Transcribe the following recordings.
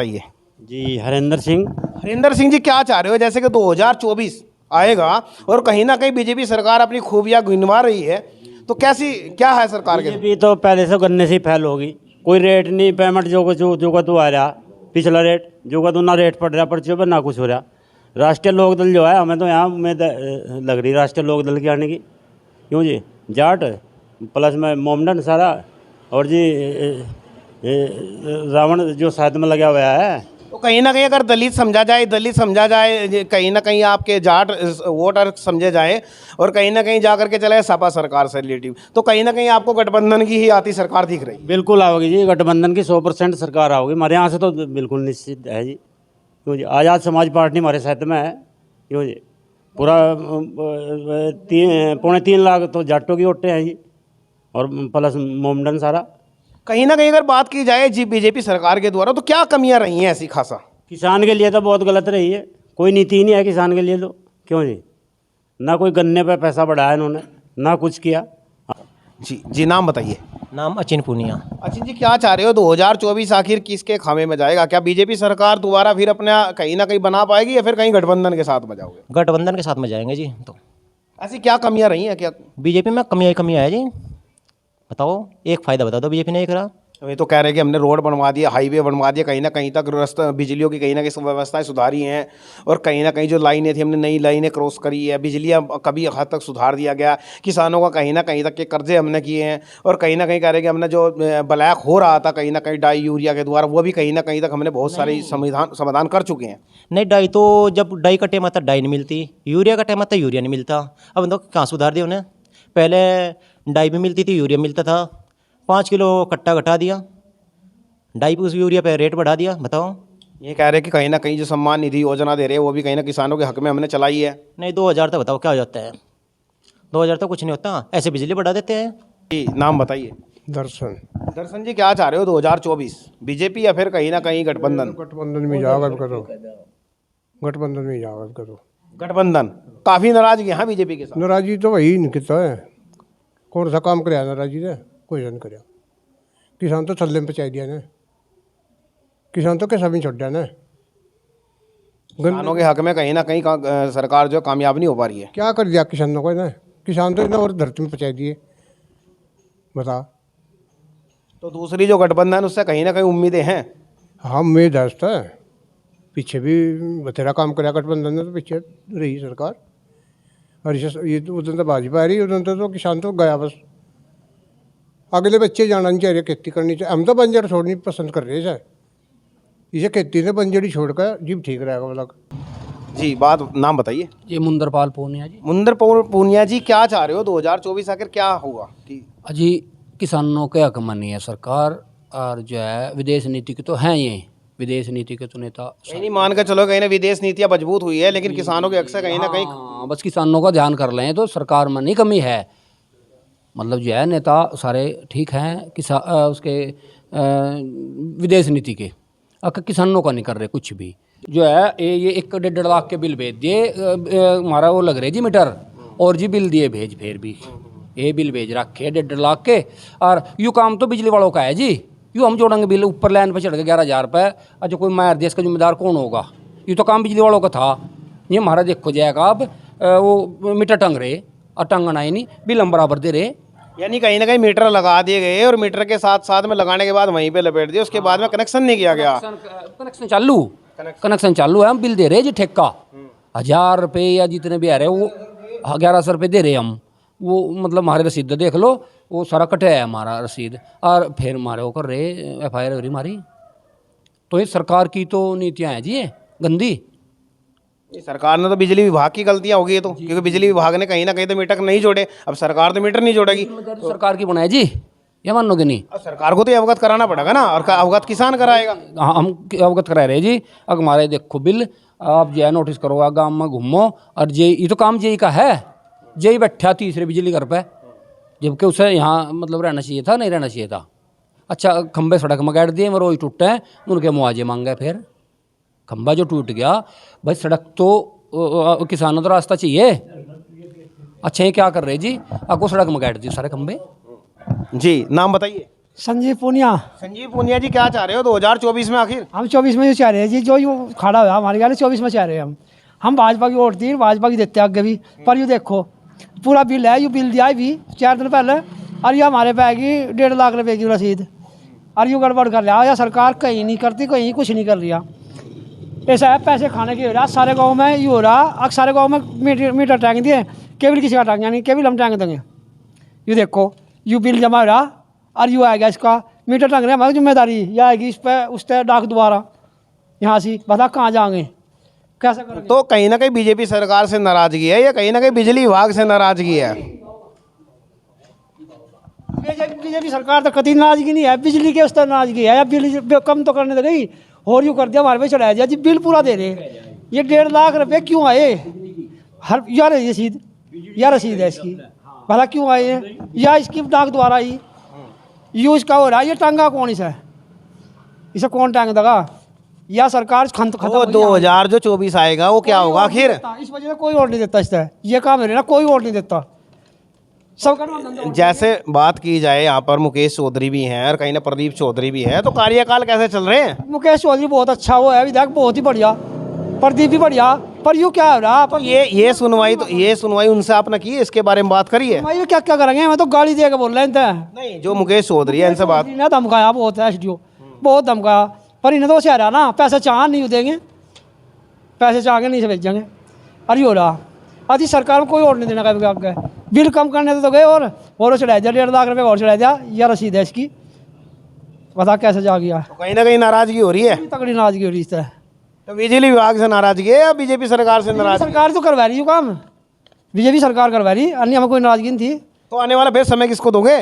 बताइए। जी हरिंदर सिंह। हरिंदर सिंह जी, क्या चाह रहे हो? जैसे कि 2024 आएगा और कहीं ना कहीं बीजेपी सरकार अपनी खूबियां गिनवा रही है, तो कैसी क्या है सरकार के? बीजेपी तो पहले से गन्ने से ही फैल होगी। कोई रेट नहीं, पेमेंट जो का तो आ रहा, पिछला रेट जो का तो ना रेट पड़ रहा पर्चे पर, ना कुछ हो रहा। राष्ट्रीय लोकदल जो है, हमें तो यहाँ उम्मीद लग रही राष्ट्रीय लोकदल की आने की। क्यों जी, जाट प्लस में मोमडन सारा, और जी रावण जो साथ में लगा हुआ है। तो कहीं ना कहीं अगर दलित समझा जाए, कहीं ना कहीं आपके जाट वोटर समझे जाए, और कहीं ना कहीं जा करके चले सपा सरकार से रिलेटिव, तो कहीं ना कहीं आपको गठबंधन की ही आती सरकार दिख रही है। बिल्कुल आओगी जी, गठबंधन की 100% सरकार आओगी हमारे यहाँ से, तो बिल्कुल निश्चित है जी। क्यों जी, आज़ाद समाज पार्टी हमारे साथ में है। क्यों जी, पूरा 3.25 लाख तो जाटों की वोटें हैं जी, और प्लस मोमडन सारा। कहीं ना कहीं अगर बात की जाए जी बीजेपी सरकार के द्वारा, तो क्या कमियां रही हैं ऐसी खासा? किसान के लिए तो बहुत गलत रही है, कोई नीति ही नहीं है किसान के लिए तो। क्यों जी, ना कोई गन्ने पे पैसा बढ़ाया इन्होंने, ना कुछ किया। जी नाम बताइए। नाम अचिन पूनिया। अच्छा जी, क्या चाह रहे हो? 2024 आखिर किसके खामे में जाएगा? क्या बीजेपी सरकार दोबारा फिर अपना कहीं ना कहीं बना पाएगी, या फिर कहीं गठबंधन के साथ बजाओगे? गठबंधन के साथ में जाएंगे जी। तो ऐसी क्या कमियां रही हैं क्या? बीजेपी में कमियाँ है जी। बताओ, एक फ़ायदा बता दो बीजेपी ने एक रहा। वे तो कह रहे हैं कि हमने रोड बनवा दिया, हाईवे बनवा दिया, कहीं ना कहीं तक रास्ता, बिजलियों की कहीं ना कहीं व्यवस्थाएं सुधारी हैं, और कहीं ना कहीं जो लाइनें थी हमने नई लाइनें क्रॉस करी है, बिजलियाँ कभी हद तक सुधार दिया गया, किसानों का कहीं ना कहीं तक के कर्जे हमने किए हैं, और कहीं ना कहीं कह रहे हैं कि हमने जो ब्लैक हो रहा था कहीं ना कहीं डाई यूरिया के द्वारा, वो भी कहीं ना कहीं तक हमने बहुत सारी समाधान कर चुके हैं। नहीं, डाई तो जब डाई का टाइम आता डाई नहीं मिलती, यूरिया का टाइम आता यूरिया नहीं मिलता। अब तो कहाँ सुधार दिया उन्हें। पहले डाई भी मिलती थी, यूरिया मिलता था, 5 किलो कट्टा घटा दिया, डाई पे उस यूरिया पे रेट बढ़ा दिया। बताओ। ये कह रहे हैं कि कहीं ना कहीं जो सम्मान निधि योजना दे रहे हैं, वो भी कहीं ना किसानों के हक में हमने चलाई है। नहीं, 2000 तक बताओ क्या हो जाता है? 2000 तक कुछ नहीं होता, ऐसे बिजली बढ़ा देते हैं। जी नाम बताइए। दर्शन। दर्शन जी, क्या चाह रहे हो 2024 बीजेपी या फिर कहीं ना कहीं गठबंधन? गठबंधन में जाओ करो, गठबंधन में जाओ करो। गठबंधन काफी नाराजगी है बीजेपी के साथ। नाराजी तो वही निकलता है, कौन सा काम कराया नाराजी ने? कोई नहीं कराया। किसान तो थल्ले में पचाई दिया ने, किसान तो कैसा भी छोड़ दिया ने। किसानों के हक में कहीं ना कहीं सरकार जो कामयाब नहीं हो पा रही है। क्या कर दिया किसानों को ने? किसान तो इतना और धरती में पचाई दिए। बता। तो दूसरी जो गठबंधन, उससे कहीं ना कहीं उम्मीदें हैं। हाँ, उम्मीद है उसका। पीछे भी बथेरा काम कराया गठबंधन ने, तो पीछे रही सरकार। और ये तो उधर तो भाजपा आ रही, उधर तो किसान तो गया बस। अगले बच्चे जाना नहीं चाहिए, खेती करनी चाहिए। हम तो बंजर छोड़नी पसंद कर रहे हैं, इसे खेती से बंजरी छोड़कर जीव ठीक रहेगा वाला। जी बात नाम बताइए। ये मुंदरपाल पूनिया जी। मुंदर पूनिया जी, क्या चाह रहे हो 2024 आखिर क्या होगा? कि अजी किसानों के हक में नहीं है सरकार, और जो है विदेश नीति के तो हैं, ये विदेश नीति के तो नेता नहीं मान के चलो, कहीं ना विदेश नीतियाँ मजबूत हुई है, लेकिन किसानों के हक से कहीं ना कहीं हाँ, बस किसानों का ध्यान कर लें तो सरकार में नहीं कमी है। मतलब जो है नेता सारे ठीक हैं, उसके विदेश नीति के किसानों का नहीं कर रहे कुछ भी। जो है ये 1.5 लाख के बिल भेज दिए, हमारा वो लग रहे जी मीटर, और जी बिल दिए भेज, फिर भी ये बिल भेज रखे 1.5 लाख के। और यूँ काम तो बिजली वालों का है जी, यूँ हम जोड़ेंगे बिल ऊपर लाइन पर चढ़ के 11,000 रुपये। अच्छा, कोई मार देश का जिम्मेदार कौन होगा? ये तो काम बिजली वालों का था। ये हमारा देखो जाएगा अब, वो मीटर टंग रहे और टंगना ही नहीं, बिल हम बराबर दे रहे। यानी कहीं ना कहीं मीटर लगा दिए गए, और मीटर के साथ साथ में लगाने के बाद वहीं पे लपेट दिए, उसके बाद में कनेक्शन नहीं किया गया। कनेक्शन चालू है, हम बिल दे रहे जी ठेका 1,000 रुपये या जितने भी आ रहे वो 1100 रुपये दे रहे हम। वो मतलब हमारे रसीद देख लो, वो सारा कटाया है हमारा रसीद, और फिर हमारे वो कर रहे FIR हो रही हमारी। तो ये सरकार की तो नीतियाँ हैं जी, ये गंदी। सरकार ने तो बिजली विभाग की गलतियां होगी ये तो, क्योंकि बिजली विभाग ने कहीं ना कहीं तो मीटर नहीं जोड़े, अब सरकार तो मीटर नहीं जोड़ेगी। तो सरकार की बनाए जी, ये मानोगे नहीं? अब सरकार को तो ये अवगत कराना पड़ेगा ना, और अवगत किसान कराएगा। हाँ, हम अवगत करा रहे जी। अगर हमारे देखो बिल, आप जो है नोटिस करो, गाँव में घूमो, और ये तो काम जेई का है। जेई बैठा तीसरे बिजली घर पे, जबकि उसे यहाँ मतलब रहना चाहिए था, नहीं रहना चाहिए था। अच्छा, खंबे सड़क में गाड़ दिए, वो रोज टूटे हैं, उनके मुआवजे मांगे। फिर खंबा जो टूट गया, भाई सड़क तो किसानों तो रास्ता चाहिए। अच्छा, ये क्या कर रहे जी, आपको सड़क में गाड़ दिए सारे खंबे। जी नाम बताइए। संजीव पूनिया। संजीव पूनिया जी, क्या चाह रहे हो 2024 में आखिर? हम 24 में जो चाह रहे हैं जी, जो यू खड़ा हुआ हमारे ख्याल 24 में चाह रहे हैं हम भाजपा की वोट दी, भाजपा की देते हैं आगे भी। पर यू देखो पूरा बिल है, यू बिल दिया है भी 4 दिन पहले, और ये हमारे पे आएगी 1.5 लाख रुपए की रसीद, और यू गड़बड़ कर रहा है। या सरकार कहीं नहीं करती, कहीं कुछ नहीं कर रहा। ऐसा है पैसे खाने की हो रहा, सारे गाँव में ये हो रहा। अब सारे गाँव में मीटर टांग दिए, केबल किसी का टांग नहीं, केबल हम टांग देंगे। यू देखो यू बिल जमा हो रहा, और यू आएगा इसका मीटर टांग रहे, हमारी जिम्मेदारी यह आएगी इस पर, उस पर डाक दोबारा यहाँ से बता कहाँ जाएंगे, कैसे करेंगे। तो कहीं ना कहीं बीजेपी सरकार से नाराजगी है या कहीं ना कहीं बिजली विभाग से नाराजगी है? बीजेपी सरकार तो कभी नाराजगी नहीं है, बिजली के उस तरह नाराजगी है। या बिल कम तो करने दे गई, और यूँ कर दिया हमारे पे चढ़ाया दिया जी, बिल पूरा दे रहे। ये 1.5 लाख रुपए क्यों आए? हर यार रसीद, या रसीद है इसकी, भला क्यों आए हैं? या इसकी डाक द्वारा ही यूज का हो रहा है। ये टांगा कौन इसे कौन टांग देगा? या सरकार खत्म वो 2024 आएगा, वो क्या होगा आखिर? इस वजह से कोई वोट नहीं देता इस तरह, ये काम है ना, कोई वोट नहीं देता सब। जैसे बात की जाए यहाँ पर मुकेश चौधरी भी हैं और कहीं ना प्रदीप चौधरी भी हैं, तो कार्यकाल कैसे चल रहे हैं? मुकेश चौधरी बहुत अच्छा वो है विधायक, बहुत ही बढ़िया। प्रदीप भी बढ़िया। पर यूँ क्या हो रहा? पर ये सुनवाई उनसे आपने की, इसके बारे में बात करिए। भाई क्या क्या करेंगे? मैं तो गाली दे के बोल रहे हैं। नहीं, जो मुकेश चौधरी है इनसे बात। इन्हें धमकाया बहुत है, एसडीओ बहुत धमकाया, पर इन्हें तो रहा ना, पैसे चाह नहीं देंगे, पैसे चाह के नहीं से भेजेंगे। अरे हो रहा अभी सरकार में कोई और नहीं देना का, बिल कम करने तो गए और चढ़ा दिया 1.5 लाख रुपये और चढ़ा दिया। या रसीद है इसकी, बता कैसे जा गया। तो कहीं ना कहीं नाराजगी हो रही है, तगड़ी नाराजगी हो रही है। तो बिजली विभाग से नाराजगी है या बीजेपी सरकार से नाराजगी? सरकार तो करवा रही है काम, बीजेपी सरकार करवा रही, अन्य हमें कोई नाराजगी नहीं थी। तो आने वाला बेस्ट समय किसको दोगे?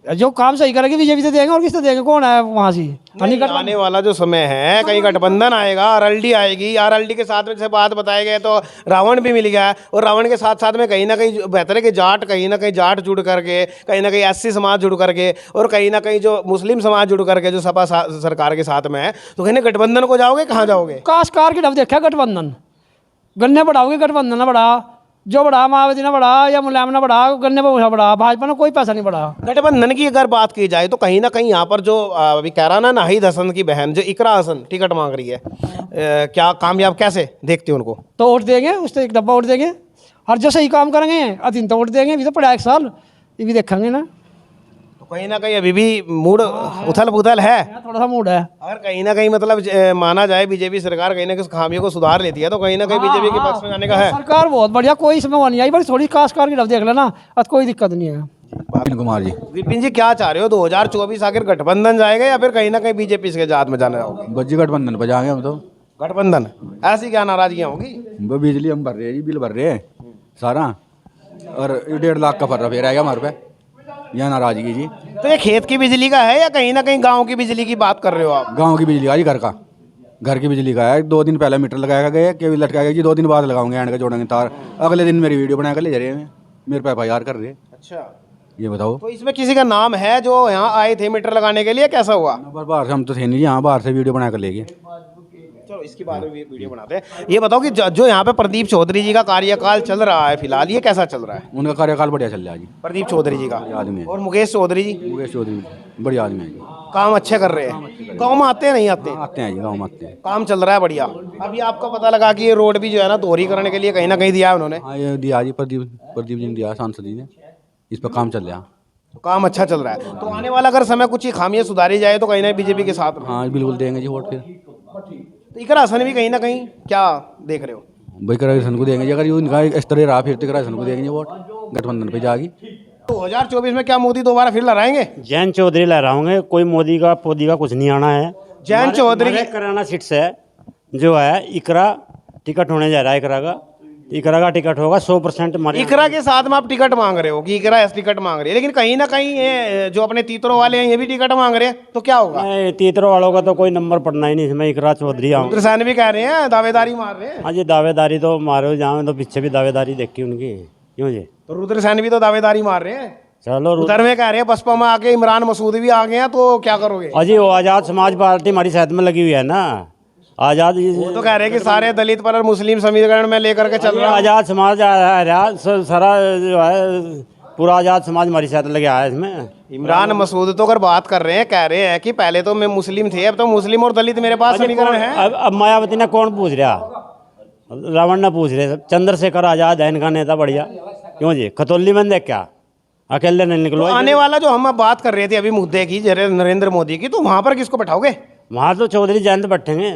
जो काम सही करेगी बीजेपी से देंगे, और किससे देंगे? कौन है वहाँ से? आने वाला जो समय है, कहीं गठबंधन आएगा, आरएलडी आएगी, आरएलडी के साथ में जैसे बात बताए गए तो रावण भी मिल गया है, और रावण के साथ साथ में कहीं ना कहीं बेहतर है कि जाट, कहीं ना कहीं जाट जुड़ करके, कहीं ना कहीं एससी समाज जुड़ करके, और कहीं ना कहीं जो मुस्लिम समाज जुड़ करके जो सपा सरकार के साथ में है, तो कहीं ना गठबंधन को जाओगे, कहाँ जाओगे? काशकार की डब देखा गठबंधन, गन्ने बढ़ाओगे गठबंधन ना बढ़ा, जो बढ़ा मायावती ने बढ़ा या मुलायम ने बढ़ा, गन्ने पर बढ़ा, भाजपा ने कोई पैसा नहीं बढ़ा। गठबंधन की अगर बात की जाए तो कहीं ना कहीं यहाँ पर जो अभी कह रहा ना नाहिद हसन की बहन जो इकरा हसन टिकट मांग रही है, क्या कामयाब कैसे देखते हो उनको? तो वोट देंगे, उससे एक डब्बा वोट देंगे, और जो सही काम करेंगे अतीन तो वोट देंगे। अभी तो पड़ा 1 साल, ये भी देखेंगे ना। तो कहीं ना कहीं अभी भी मूड उथल पुथल है, थोड़ा सा मूड है। और कहीं ना कहीं मतलब माना जाए बीजेपी सरकार कहीं ना कहीं खामियों को सुधार लेती है, तो कहीं ना कहीं बीजेपी के पक्ष में जाने का है। सरकार बहुत बढ़िया, कोई इसमें वो नहीं आई, बस थोड़ी काशकार की डब देख लेना, अब कोई दिक्कत नहीं है। विपिन कुमार जी। विपिन जी, क्या चाह रहे हो 2024 आखिर गठबंधन जाएगा या फिर कहीं ना कहीं बीजेपी के जात में जाने जाओगे? बज्जी गठबंधन पर जाएंगे हम तो। गठबंधन, ऐसी क्या नाराजगियाँ होगी? वो बिजली हम भर रहे हैं जी, बिल भर रहे हैं सारा, और 1.5 लाख का फर्रा फेर आएगा हमारे पे, यह नाराजगी जी। तो ये खेत की बिजली का है या कहीं ना कहीं गाँव की बिजली की बात कर रहे हो आप? गांव की बिजली का जी, घर की बिजली का है। 2 दिन पहले मीटर लगाया गया, केबल लटकाया गया जी, 2 दिन बाद लगाऊंगे, एंड का जोड़ेंगे तार। अगले दिन मेरी वीडियो बना कर ले जा रहे हैं, मेरे पे FIR कर रहे हैं। अच्छा, ये बताओ। तो इसमें किसी का नाम है जो यहाँ आए थे मीटर लगाने के लिए, कैसा हुआ? बाहर से हम तो थे नहीं जी, यहाँ बाहर से वीडियो बना कर ले गए। चलो इसके बाद में वीडियो बनाते हैं। ये बताओ कि जो यहाँ पे प्रदीप चौधरी जी का कार्यकाल चल रहा है फिलहाल, ये कैसा चल रहा है? उनका कार्यकाल बढ़िया चल रहा है जी, प्रदीप चौधरी जी का आदमी है। और मुकेश चौधरी जी मुकेश चौधरी बढ़िया आदमी है जी, काम अच्छे कर रहे हैं। गाँव में आते हैं नहीं आते? आते हैं जी, गाँव में आते हैं। काम चल रहा है बढ़िया। अभी आपको पता लगा कि ये रोड भी जो है ना दोहरीकरण के लिए कहीं ना कहीं दिया है उन्होंने? हाँ, ये दिया जी, प्रदीप जी ने दिया, सांसद जी ने, इस पर काम चल रहा। तो काम अच्छा चल रहा है। तो आने वाला अगर समय कुछ ही खामियां सुधारी जाए तो कहीं ना बीजेपी के साथ में। हाँ बिल्कुल देंगे जी वोट। फिर तो इकरा हसन भी कहीं ना कहीं क्या देख रहे हो? भाई करासन को देंगे जी, अगर ये इनका इस तरह रहा फिर तो करासन को देंगे वोट, गठबंधन पे जाएगी। 2024 में क्या मोदी दोबारा फिर लड़ाएंगे? जैन चौधरी लहराओगे, कोई मोदी का पोदी का कुछ नहीं आना है। जैन चौधरी हमारे कराना सीट से जो है इकरा टिकट होने जा रहा है, इकरा का टिकट होगा 100%। इकरा के साथ में आप टिकट मांग रहे हो कि इकरा ऐसा टिकट मांग रही है, लेकिन कहीं ना कहीं ये जो अपने तीतरों वाले हैं ये भी टिकट मांग रहे हैं, तो क्या होगा? तीतरों वालों का तो कोई नंबर पड़ना ही नहीं, इसमें इकरा चौधरी आऊँ। रुद्रसेन भी कह रहे हैं दावेदारी मार रहे हैं। हाँ जी, दावेदारी तो मारो, जहाँ तो पीछे भी दावेदारी देखी उनकी, क्यों जी? तो रुद्रसेन भी तो दावेदारी मार रहे हैं। चलो उधर में कह रहे हैं बसपा में आके इमरान मसूद भी आ गए हैं, तो क्या करोगे? अजी वो आज़ाद समाज पार्टी हमारी साथ में लगी हुई है ना, आज़ाद वो तो कह रहे हैं कि सारे दलित पर मुस्लिम समीकरण में लेकर के चल रहा है। आज़ाद समाज आ रहा सारा जो है पूरा आज़ाद समाज हमारी साथ लगे आया इसमें। इमरान मसूद तो अगर बात कर रहे हैं, कह रहे हैं कि पहले तो मैं मुस्लिम थे, अब तो मुस्लिम और दलित मेरे पास समीकरण है। अब मायावती ने कौन पूछ रहा, रावण ने पूछ रहे, चंद्रशेखर आज़ाद है इनका नेता बढ़िया। क्यों जी, खतौली में देख क्या अकेले नहीं निकलो। तो आने वाला जो हम अब बात कर रहे थे अभी मुद्दे की, नरेंद्र मोदी की, तो वहां पर किसको बैठाओगे? वहाँ तो चौधरी जयंत बैठेंगे,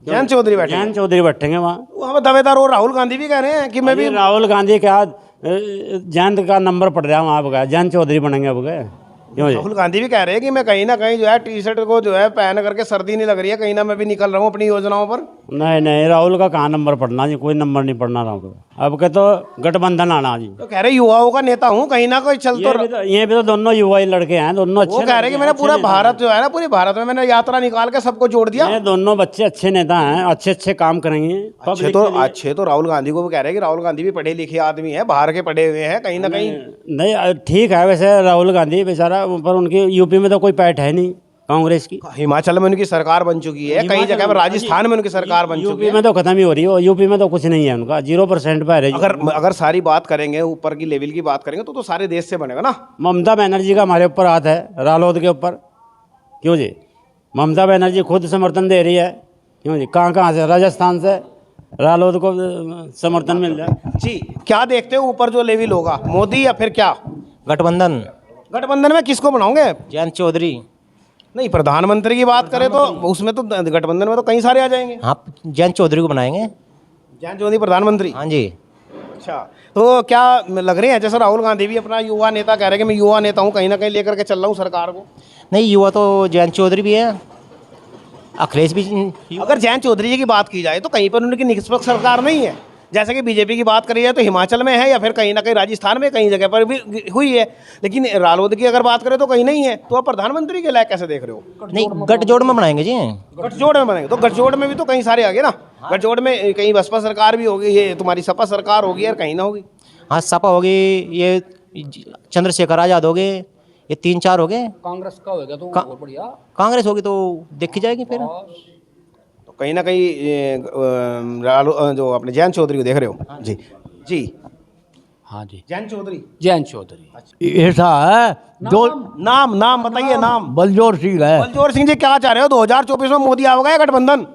जयंत चौधरी बैठे, जयंत चौधरी बैठेंगे वहाँ। वहां पर दावेदार और राहुल गांधी भी कह रहे हैं कि मैं भी। राहुल गांधी क्या जयंत का नंबर पड़ रहा है वहाँ पर, जयंत चौधरी बनेंगे अब गए। क्यों जी, राहुल गांधी भी कह रहे हैं कि मैं कहीं ना कहीं जो है टी शर्ट को जो है पहन करके सर्दी नहीं लग रही है, कहीं ना मैं भी निकल रहा हूँ अपनी योजनाओं पर। नहीं नहीं, राहुल का कहाँ नंबर पड़ना जी, कोई नंबर नहीं पड़ना राहुल का। अब के तो गठबंधन आना जी। तो कह रहे युवाओं का नेता हूँ, कहीं ना कहीं चल तो। ये भी तो दोनों युवा ही लड़के हैं, दोनों अच्छे। वो कह रहे हैं कि मैंने पूरा भारत जो है ना, पूरे भारत में मैंने यात्रा निकाल के सबको जोड़ दिया। ये दोनों बच्चे अच्छे नेता हैं, अच्छे अच्छे काम करेंगे। अच्छे तो राहुल गांधी को वो कह रहे हैं कि राहुल गांधी भी पढ़े लिखे आदमी है, बाहर के पढ़े हुए हैं कहीं ना कहीं। नहीं ठीक है वैसे राहुल गांधी बेचारा, पर उनकी यूपी में तो कोई पैठ है नहीं कांग्रेस की। हिमाचल में उनकी सरकार बन चुकी है, कई जगह पर राजस्थान में उनकी सरकार बन चुकी यूपी है। में तो खत्म ही हो रही है, यूपी में तो कुछ नहीं है उनका, 0% पर है। अगर सारी बात करेंगे ऊपर की लेवल की बात करेंगे तो सारे देश से बनेगा ना। ममता बनर्जी का हमारे ऊपर हाथ है, रालोद के ऊपर। क्यों जी, ममता बनर्जी खुद समर्थन दे रही है। क्यों जी, कहाँ से, राजस्थान से रालोद को समर्थन मिल जाए जी। क्या देखते हो ऊपर जो लेवल होगा, मोदी या फिर क्या? गठबंधन, गठबंधन में किसको बनाओगे? जयंत चौधरी। नहीं, प्रधानमंत्री की बात करें तो उसमें तो गठबंधन में तो कई सारे आ जाएंगे। हाँ, जयंत चौधरी को बनाएंगे। जयंत चौधरी प्रधानमंत्री? हाँ जी। अच्छा, तो क्या लग रहे हैं जैसे राहुल गांधी भी अपना युवा नेता कह रहे हैं कि मैं युवा नेता हूँ, कहीं ना कहीं लेकर के चल रहा हूँ सरकार को? नहीं, युवा तो जयंत चौधरी भी है, अखिलेश भी। अगर जयंत चौधरी जी की बात की जाए तो कहीं पर उनकी निष्पक्ष सरकार नहीं है। जैसे कि बीजेपी की बात करी जाए तो हिमाचल में है, या फिर कहीं ना कहीं राजस्थान में कई जगह पर भी हुई है, लेकिन रालोद की अगर बात करें तो कहीं नहीं है। तो आप प्रधानमंत्री के लायक कैसे देख रहे हो? नहीं, गठजोड़ में बनाएंगे जी। गठजोड़ में बनेंगे तो गठजोड़ में भी तो कई सारे आ गए ना। गठजोड़ में कहीं बसपा सरकार भी होगी, ये तुम्हारी सपा सरकार होगी, और कहीं ना होगी। हाँ, सपा होगी, ये चंद्रशेखर आज़ाद हो गए, ये 3-4 हो गए। कांग्रेस का होगा तो बहुत बढ़िया। कांग्रेस होगी तो देखी जाएगी फिर। कहीं ना कहीं जो अपने जयंत चौधरी को देख रहे हो? जी जी, हाँ जी, जयंत चौधरी। जयंत चौधरी। ऐसा है जो नाम बताइए, नाम। बलजोर सिंह है। बलजोर सिंह जी, क्या चाह रहे हो? 2024 में मोदी आओगा या गठबंधन?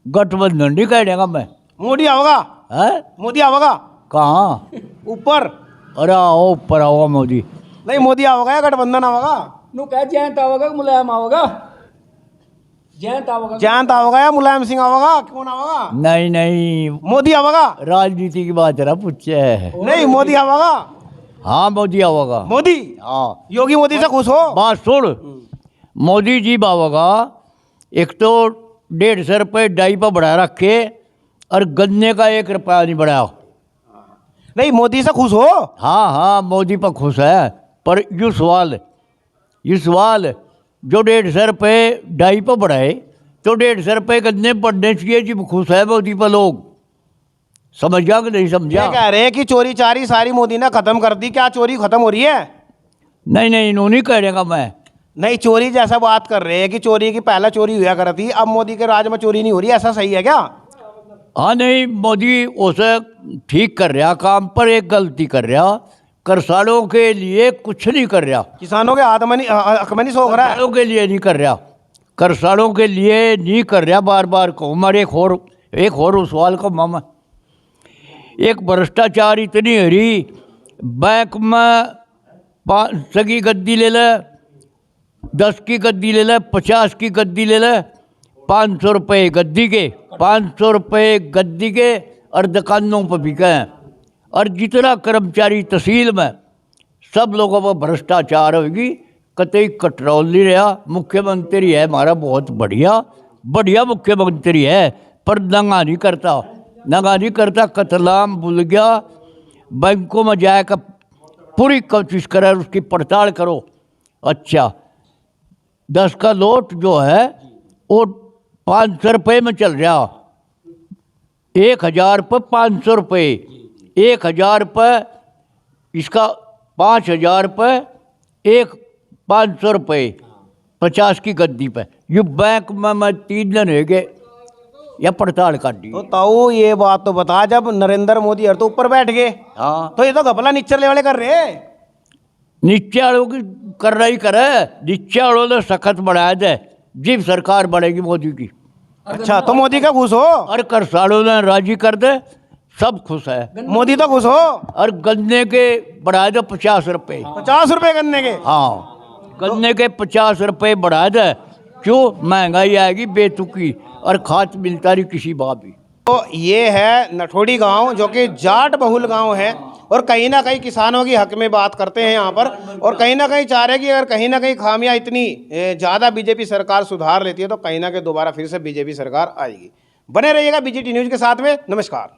गठबंधन नहीं कह देगा मैं। मोदी आओगा? है मोदी आओगा कहाँ? ऊपर? अरे आओ ऊपर आओ मोदी। नहीं, मोदी आओगा या गठबंधन आओगा? नु कह जयंत आओगा, मुलायम आओगा। जयंत आओगा, जयंत आओगा या मुलायम सिंह आओगा? कौन आओगा? नहीं नहीं, मोदी आओगा? राजनीति की बात जरा पूछे। नहीं, मोदी आओगा। हाँ मोदी आओगा। मोदी? हाँ, योगी मोदी से खुश हो? बात सुन, मोदी जी बाबा एक तो 150 रुपये डाई पर बढ़ा रखे, और गन्ने का 1 रुपया नहीं बढ़ाया। नहीं, मोदी से खुश हो? हाँ हाँ, मोदी पर खुश है, पर ये सवाल जो 150 रुपये डाई पर बढ़ाए तो 150 रुपये गन्ने बढ़ने चाहिए जी, खुश है मोदी पर लोग। समझा कि नहीं समझा? ये कह रहे हैं कि चोरी चारी सारी मोदी ने खत्म कर दी, क्या चोरी खत्म हो रही है? नहीं नहीं, इन्होंने कह देगा मैं। नहीं, चोरी जैसा बात कर रहे हैं कि चोरी की पहला चोरी हुआ करती, अब मोदी के राज में चोरी नहीं हो रही, ऐसा सही है क्या? हाँ नहीं, मोदी उसे ठीक कर रहा काम, पर एक गलती कर रहा, किसानों के लिए कुछ नहीं कर रहा। किसानों के हाथ में हक में नहीं सोख रहा है। किसानों के लिए नहीं कर रहा, किसानों के लिए नहीं कर रहा। बार बार को हमारे एक और सवाल को मामा, एक भ्रष्टाचार इतनी हरी, बैंक में 5 की गद्दी ले ले, 10 की गद्दी ले ले, 50 की गद्दी ले ले, 500 रुपये गद्दी के, 500 रुपये गद्दी के, और दुकानों पर बिके हैं। और जितना कर्मचारी तहसील में सब लोगों पर भ्रष्टाचार होगी, कतई कंट्रोल नहीं रहा। मुख्यमंत्री है हमारा बहुत बढ़िया मुख्यमंत्री है, पर नंगा नहीं करता, कतलाम भूल गया। बैंकों में जाकर पूरी कोशिश करे, उसकी पड़ताल करो। अच्छा, 10 का नोट जो है वो 500 रुपये में चल रहा, 1000 पर 500 रुपये, 1000 पर इसका 5000 पर 500 रुपये, 50 की गद्दी पे। ये बैंक में मैं 3 दिन हो गए या पड़ताल कर दी। तो ताऊ ये बात तो बता, जब नरेंद्र मोदी हर तो ऊपर बैठ गए, हाँ, तो ये तो घपला निच्चर ले वाले कर रहे हैं। नीचे वालों की कर रही करे, नीचे वालों ने सख्त बढ़ाया दे, जिब सरकार बढ़ेगी मोदी की। अच्छा, तो मोदी का खुश हो और करसालों ने राजी कर दे, सब खुश है। मोदी तो खुश हो। और गन्ने के बढ़ा दो 50 रुपये। 50 रुपए गन्ने के? हाँ, गन्ने के 50 रुपये बढ़ा दे, क्यों महंगाई आएगी बेतुकी, और खाद मिलता नहीं किसी बात भी। तो ये है नठोड़ी गांव, जो कि जाट बहुल गांव है, और कहीं ना कहीं किसानों की हक में बात करते हैं यहाँ पर, और कहीं ना कहीं चाह रहे हैं कि अगर कहीं ना कहीं खामियां इतनी ज़्यादा बीजेपी सरकार सुधार लेती है तो कहीं ना कहीं दोबारा फिर से बीजेपी सरकार आएगी। बने रहिएगा बीजेटी न्यूज़ के साथ में। नमस्कार।